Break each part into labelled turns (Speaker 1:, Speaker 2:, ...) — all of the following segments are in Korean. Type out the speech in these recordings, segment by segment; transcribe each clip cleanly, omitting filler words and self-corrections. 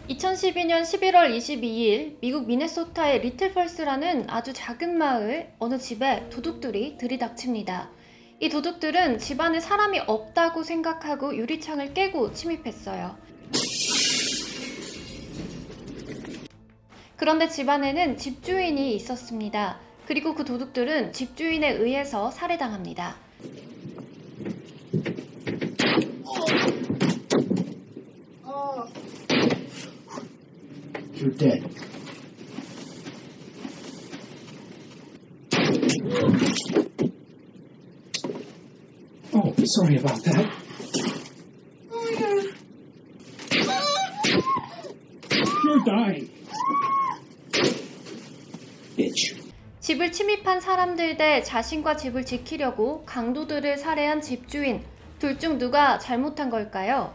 Speaker 1: 2012년 11월 22일 미국 미네소타의 리틀펄스라는 아주 작은 마을 어느 집에 도둑들이 들이닥칩니다. 이 도둑들은 집안에 사람이 없다고 생각하고 유리창을 깨고 침입했어요. 그런데 집안에는 집주인이 있었습니다. 그리고 그 도둑들은 집주인에 의해서 살해당합니다.
Speaker 2: You're dead. Oh, sorry about that. You're dying. Bitch.
Speaker 1: 집을 침입한 사람들 대 자신과 집을 지키려고 강도들을 살해한 집주인, 둘 중 누가 잘못한 걸까요?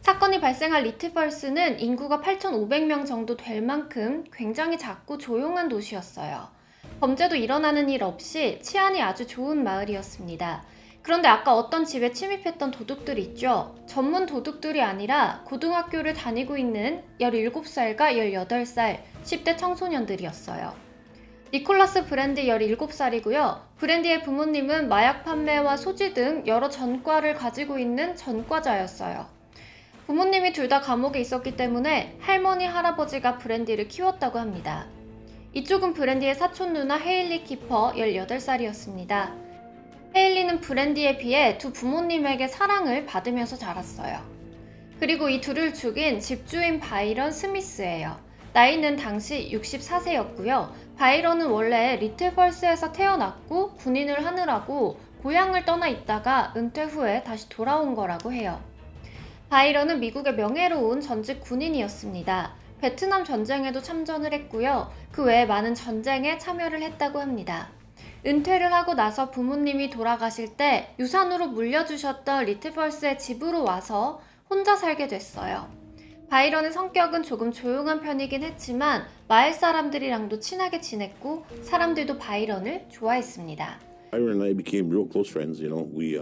Speaker 1: 사건이 발생한 리틀펄스는 인구가 8,500명 정도 될 만큼 굉장히 작고 조용한 도시였어요. 범죄도 일어나는 일 없이 치안이 아주 좋은 마을이었습니다. 그런데 아까 어떤 집에 침입했던 도둑들 있죠? 전문 도둑들이 아니라 고등학교를 다니고 있는 17살과 18살 10대 청소년들이었어요. 니콜라스 브랜디 17살이고요. 브랜디의 부모님은 마약 판매와 소지 등 여러 전과를 가지고 있는 전과자였어요. 부모님이 둘 다 감옥에 있었기 때문에 할머니, 할아버지가 브랜디를 키웠다고 합니다. 이쪽은 브랜디의 사촌 누나 헤일리 키퍼 18살이었습니다. 헤일리는 브랜디에 비해 두 부모님에게 사랑을 받으면서 자랐어요. 그리고 이 둘을 죽인 집주인 바이런 스미스예요. 나이는 당시 64세였고요. 바이런은 원래 리틀펄스에서 태어났고 군인을 하느라고 고향을 떠나 있다가 은퇴 후에 다시 돌아온 거라고 해요. 바이런은 미국의 명예로운 전직 군인이었습니다. 베트남 전쟁에도 참전을 했고요. 그 외에 많은 전쟁에 참여를 했다고 합니다. 은퇴를 하고 나서 부모님이 돌아가실 때 유산으로 물려주셨던 리틀펄스의 집으로 와서 혼자 살게 됐어요. 바이런의 성격은 조금 조용한 편이긴 했지만 마을 사람들이랑도 친하게 지냈고 사람들도 바이런을 좋아했습니다.
Speaker 3: Byron and I became real close friends. You know, we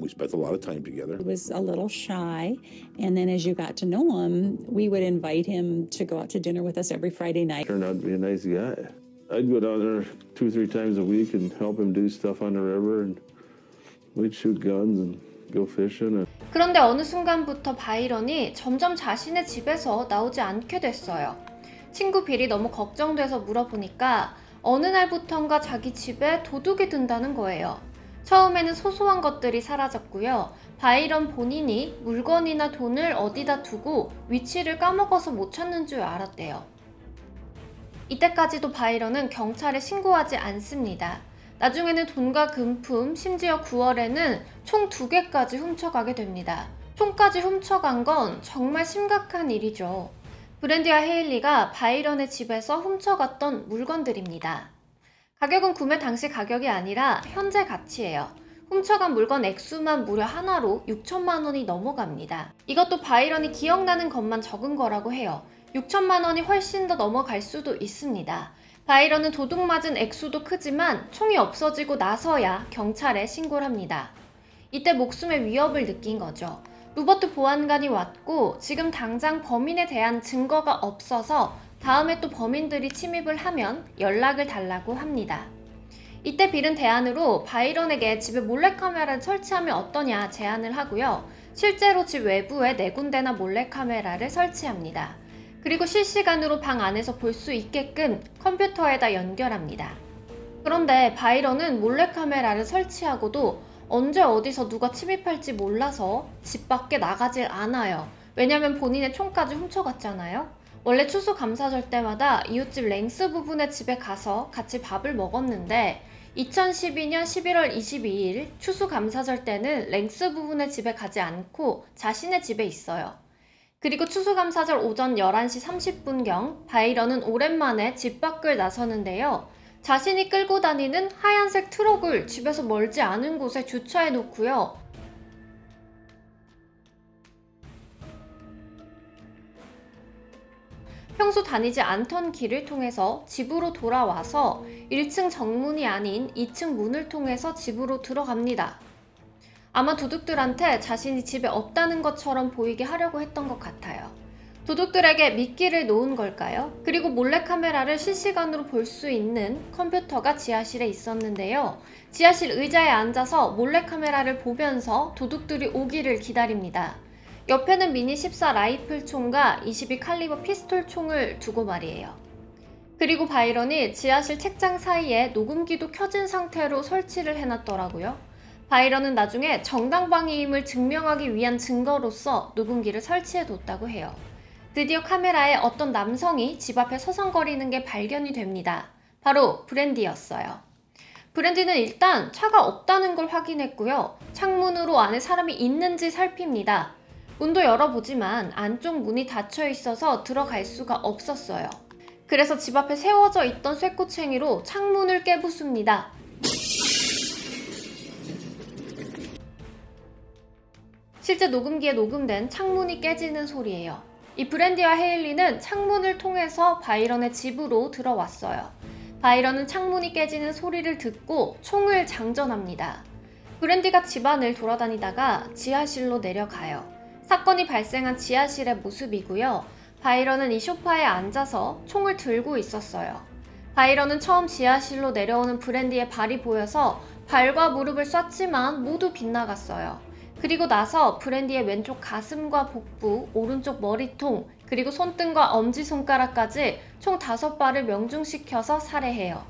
Speaker 3: spent a lot of time together.
Speaker 4: He was a little shy, and then as you got to know him, we would invite him to go out to dinner with us every Friday night.
Speaker 5: Turned out to be a nice guy. I'd go down there 2-3 times a week and help him do stuff on the river, and we'd shoot guns and go fishing.
Speaker 1: 그런데 어느 순간부터 바이런이 점점 자신의 집에서 나오지 않게 됐어요. 친구 빌이 너무 걱정돼서 물어보니까 어느 날부턴가 자기 집에 도둑이 든다는 거예요. 처음에는 소소한 것들이 사라졌고요. 바이런 본인이 물건이나 돈을 어디다 두고 위치를 까먹어서 못 찾는 줄 알았대요. 이때까지도 바이런은 경찰에 신고하지 않습니다. 나중에는 돈과 금품, 심지어 9월에는 총 2개까지 훔쳐가게 됩니다. 총까지 훔쳐간 건 정말 심각한 일이죠. 브랜디와 헤일리가 바이런의 집에서 훔쳐갔던 물건들입니다. 가격은 구매 당시 가격이 아니라 현재 가치예요. 훔쳐간 물건 액수만 무려 하나로 6천만 원이 넘어갑니다. 이것도 바이런이 기억나는 것만 적은 거라고 해요. 6천만 원이 훨씬 더 넘어갈 수도 있습니다. 바이런은 도둑 맞은 액수도 크지만 총이 없어지고 나서야 경찰에 신고를 합니다. 이때 목숨의 위협을 느낀 거죠. 로버트 보안관이 왔고 지금 당장 범인에 대한 증거가 없어서 다음에 또 범인들이 침입을 하면 연락을 달라고 합니다. 이때 빌은 대안으로 바이런에게 집에 몰래카메라를 설치하면 어떠냐 제안을 하고요. 실제로 집 외부에 4군데나 몰래카메라를 설치합니다. 그리고 실시간으로 방 안에서 볼 수 있게끔 컴퓨터에다 연결합니다. 그런데 바이런은 몰래카메라를 설치하고도 언제 어디서 누가 침입할지 몰라서 집 밖에 나가질 않아요. 왜냐면 본인의 총까지 훔쳐갔잖아요. 원래 추수감사절 때마다 이웃집 랭스 부부네 집에 가서 같이 밥을 먹었는데 2012년 11월 22일 추수감사절 때는 랭스 부부네 집에 가지 않고 자신의 집에 있어요. 그리고 추수감사절 오전 11시 30분경 바이런은 오랜만에 집 밖을 나서는데요. 자신이 끌고 다니는 하얀색 트럭을 집에서 멀지 않은 곳에 주차해 놓고요. 평소 다니지 않던 길을 통해서 집으로 돌아와서 1층 정문이 아닌 2층 문을 통해서 집으로 들어갑니다. 아마 도둑들한테 자신이 집에 없다는 것처럼 보이게 하려고 했던 것 같아요. 도둑들에게 미끼를 놓은 걸까요? 그리고 몰래카메라를 실시간으로 볼 수 있는 컴퓨터가 지하실에 있었는데요. 지하실 의자에 앉아서 몰래카메라를 보면서 도둑들이 오기를 기다립니다. 옆에는 미니 14 라이플 총과 22 칼리버 피스톨 총을 두고 말이에요. 그리고 바이런이 지하실 책장 사이에 녹음기도 켜진 상태로 설치를 해놨더라고요. 바이런은 나중에 정당방위임을 증명하기 위한 증거로서 녹음기를 설치해뒀다고 해요. 드디어 카메라에 어떤 남성이 집 앞에 서성거리는 게 발견이 됩니다. 바로 브랜디였어요. 브랜디는 일단 차가 없다는 걸 확인했고요. 창문으로 안에 사람이 있는지 살핍니다. 문도 열어보지만 안쪽 문이 닫혀 있어서 들어갈 수가 없었어요. 그래서 집 앞에 세워져 있던 쇠꼬챙이로 창문을 깨부숩니다. 실제 녹음기에 녹음된 창문이 깨지는 소리예요. 이 브랜디와 헤일리는 창문을 통해서 바이런의 집으로 들어왔어요. 바이런은 창문이 깨지는 소리를 듣고 총을 장전합니다. 브랜디가 집안을 돌아다니다가 지하실로 내려가요. 사건이 발생한 지하실의 모습이고요. 바이런은 이 소파에 앉아서 총을 들고 있었어요. 바이런은 처음 지하실로 내려오는 브랜디의 발이 보여서 발과 무릎을 쐈지만 모두 빗나갔어요. 그리고 나서 브랜디의 왼쪽 가슴과 복부, 오른쪽 머리통, 그리고 손등과 엄지손가락까지 총 5발을 명중시켜서 살해해요.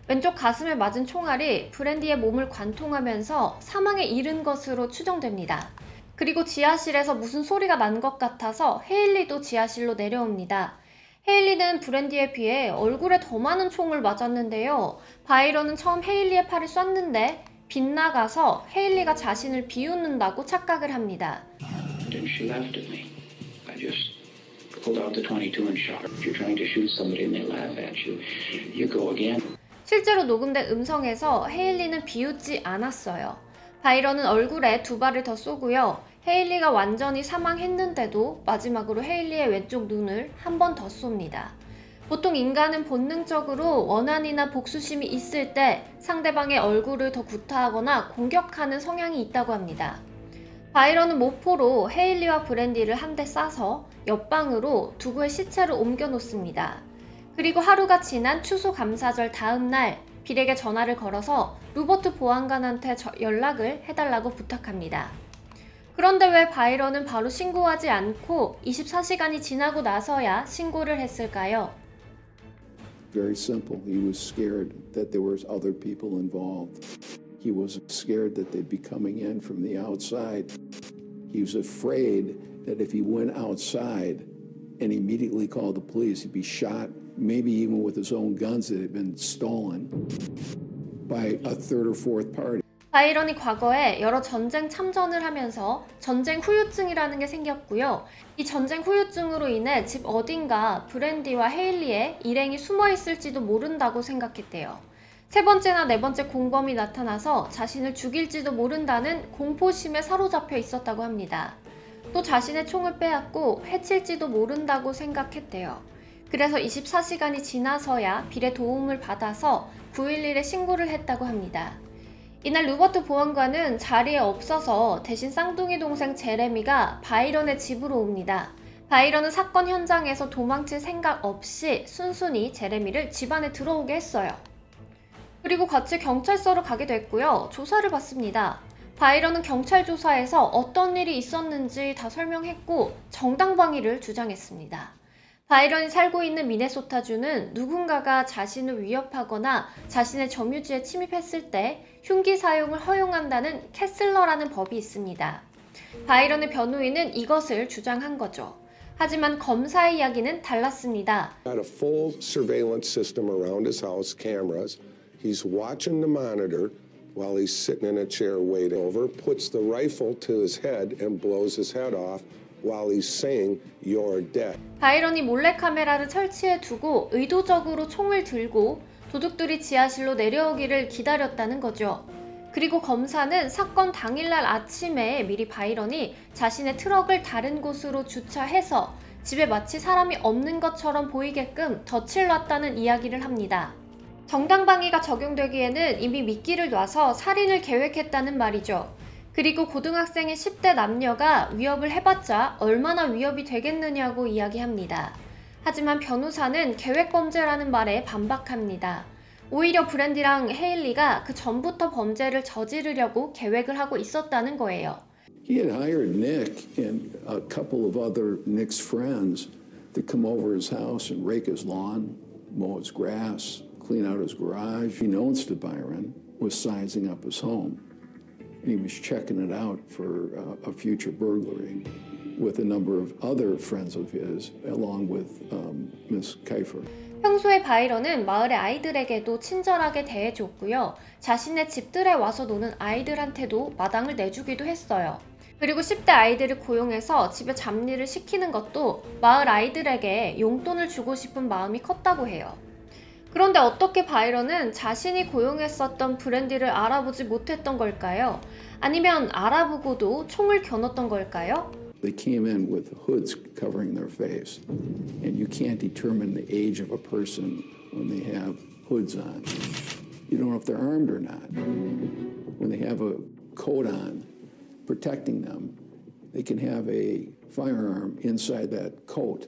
Speaker 1: 왼쪽 가슴에 맞은 총알이 브랜디의 몸을 관통하면서 사망에 이른 것으로 추정됩니다. 그리고 지하실에서 무슨 소리가 난 것 같아서 헤일리도 지하실로 내려옵니다. 헤일리는 브랜디에 비해 얼굴에 더 많은 총을 맞았는데요. 바이런은 처음 헤일리의 팔을 쐈는데 빗나가서 헤일리가 자신을 비웃는다고 착각을 합니다.
Speaker 2: Then she laughed at me. I just pulled out the 22 and shot her. If you're trying to shoot somebody and they laugh at you, you go again.
Speaker 1: 실제로 녹음된 음성에서 헤일리는 비웃지 않았어요. 바이런은 얼굴에 2발을 더 쏘고요. 헤일리가 완전히 사망했는데도 마지막으로 헤일리의 왼쪽 눈을 한 번 더 쏩니다. 보통 인간은 본능적으로 원한이나 복수심이 있을 때 상대방의 얼굴을 더 구타하거나 공격하는 성향이 있다고 합니다. 바이런은 모포로 헤일리와 브랜디를 한 대 쏴서 옆방으로 두구의 시체를 옮겨 놓습니다. 그리고 하루가 지난 추수감사절 다음 날 빌에게 전화를 걸어서 루버트 보안관한테 연락을 해달라고 부탁합니다. 그런데 왜 바이런은 바로 신고하지 않고 24시간이 지나고 나서야 신고를 했을까요?
Speaker 6: Very simple. He was scared that there was other people involved. He was scared that they'd be coming in from the outside. He was afraid that if he went outside and immediately called the police, he'd be shot, maybe even with his own guns that had been stolen by a third or fourth party.
Speaker 1: 바이런이 과거에 여러 전쟁 참전을 하면서 전쟁 후유증이라는 게 생겼고요. 이 전쟁 후유증으로 인해 집 어딘가 브랜디와 헤일리의 일행이 숨어 있을지도 모른다고 생각했대요. 3번째나 4번째 공범이 나타나서 자신을 죽일지도 모른다는 공포심에 사로잡혀 있었다고 합니다. 또 자신의 총을 빼앗고 해칠지도 모른다고 생각했대요. 그래서 24시간이 지나서야 빌의 도움을 받아서 911에 신고를 했다고 합니다. 이날 루버트 보안관은 자리에 없어서 대신 쌍둥이 동생 제레미가 바이런의 집으로 옵니다. 바이런은 사건 현장에서 도망칠 생각 없이 순순히 제레미를 집 안에 들어오게 했어요. 그리고 같이 경찰서로 가게 됐고요. 조사를 받습니다. 바이런은 경찰 조사에서 어떤 일이 있었는지 다 설명했고 정당방위를 주장했습니다. 바이런이 살고 있는 미네소타주는 누군가가 자신을 위협하거나 자신의 점유지에 침입했을 때 흉기 사용을 허용한다는 캐슬러라는 법이 있습니다. 바이런의 변호인은 이것을 주장한 거죠. 하지만 검사의 이야기는 달랐습니다.
Speaker 7: Got a full surveillance system around his house, cameras. He's watching the monitor while he's sitting in a chair waiting over, puts the rifle to his head and blows his head off while he's saying you're dead.
Speaker 1: 바이런이 몰래카메라를 설치해 두고 의도적으로 총을 들고 도둑들이 지하실로 내려오기를 기다렸다는 거죠. 그리고 검사는 사건 당일날 아침에 미리 바이런이 자신의 트럭을 다른 곳으로 주차해서 집에 마치 사람이 없는 것처럼 보이게끔 덫을 놨다는 이야기를 합니다. 정당방위가 적용되기에는 이미 미끼를 놔서 살인을 계획했다는 말이죠. 그리고 고등학생인 10대 남녀가 위협을 해봤자 얼마나 위협이 되겠느냐고 이야기합니다. 하지만 변호사는 계획범죄라는 말에 반박합니다. 오히려 브랜디랑 헤일리가 그 전부터 범죄를 저지르려고 계획을 하고 있었다는 거예요.
Speaker 6: He had hired Nick and a couple of other Nick's friends to come over his house and rake his lawn, mow his grass, clean out his garage. Unbeknownst to Byron, was sizing up his home. And he was checking it out for a future burglary with a number of other friends of his, along with Miss Kiefer.
Speaker 1: 평소에 바이런은 마을의 아이들에게도 친절하게 대해줬고요. 자신의 집들에 와서 노는 아이들한테도 마당을 내주기도 했어요. 그리고 10대 아이들을 고용해서 집에 잡일을 시키는 것도 마을 아이들에게 용돈을 주고 싶은 마음이 컸다고 해요. 그런데 어떻게 바이런은 자신이 고용했었던 브랜디를 알아보지 못했던 걸까요? 아니면 알아보고도 총을 겨눴던 걸까요?
Speaker 6: They came in with hoods covering their face, and you can't determine the age of a person when they have hoods on. You don't know if they're armed or not. When they have a coat on protecting them, they can have a firearm inside that coat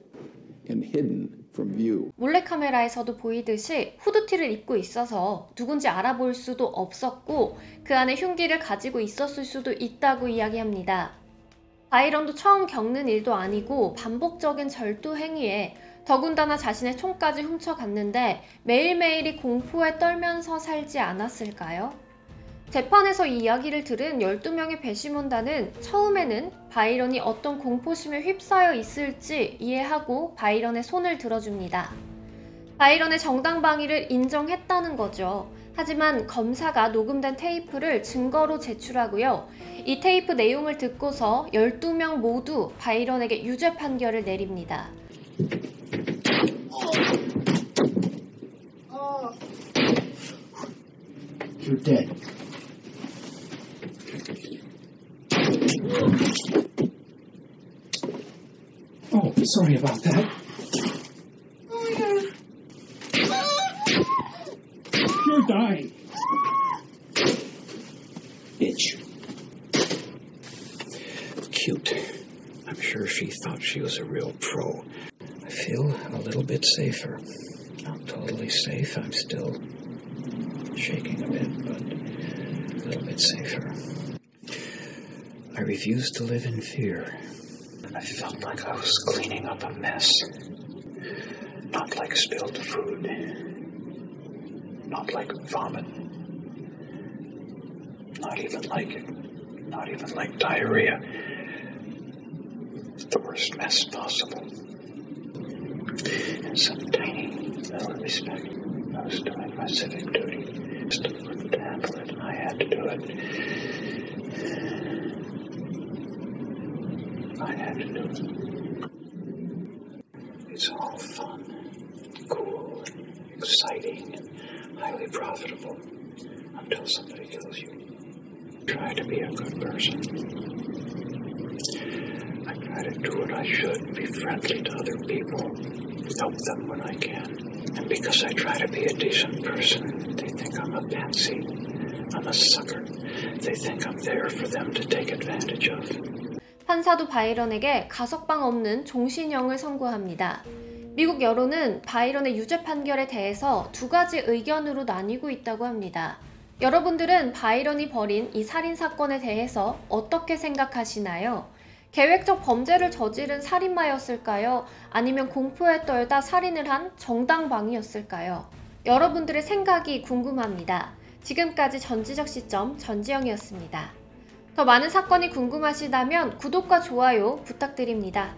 Speaker 6: and hidden from view.
Speaker 1: 몰래카메라에서도 보이듯이 후드티를 입고 있어서 누군지 알아볼 수도 없었고 그 안에 흉기를 가지고 있었을 수도 있다고 이야기합니다. 바이런도 처음 겪는 일도 아니고 반복적인 절도 행위에 더군다나 자신의 총까지 훔쳐갔는데 매일매일이 공포에 떨면서 살지 않았을까요? 재판에서 이 이야기를 들은 12명의 배심원단은 처음에는 바이런이 어떤 공포심에 휩싸여 있을지 이해하고 바이런의 손을 들어줍니다. 바이런의 정당방위를 인정했다는 거죠. 하지만 검사가 녹음된 테이프를 증거로 제출하고요. 이 테이프 내용을 듣고서 12명 모두 바이런에게 유죄 판결을 내립니다.
Speaker 2: You're dead. Oh, sorry about that. You're dying. Bitch. Cute. I'm sure she thought she was a real pro. I feel a little bit safer. Not totally safe. I'm still shaking a bit, but a little bit safer. I refused to live in fear. I felt like I was cleaning up a mess. Not like spilled food. Not like vomit. Not even like diarrhea. The worst mess possible. In some tiny little respect, I was doing my civic duty. Just couldn't handle it, and I had to do it. I had to do it. It's all fun, cool, exciting, and highly profitable until somebody kills you. Try to be a good person. I try to do what I should, be friendly to other people, help them when I can. And because I try to be a decent person, they think I'm a patsy. I'm a sucker. They think I'm there for them to take advantage of.
Speaker 1: 판사도 바이런에게 가석방 없는 종신형을 선고합니다. 미국 여론은 바이런의 유죄 판결에 대해서 두 가지 의견으로 나뉘고 있다고 합니다. 여러분들은 바이런이 벌인 이 살인사건에 대해서 어떻게 생각하시나요? 계획적 범죄를 저지른 살인마였을까요? 아니면 공포에 떨다 살인을 한 정당방위였을까요? 여러분들의 생각이 궁금합니다. 지금까지 전지적 시점 전지영이었습니다. 더 많은 사건이 궁금하시다면 구독과 좋아요 부탁드립니다.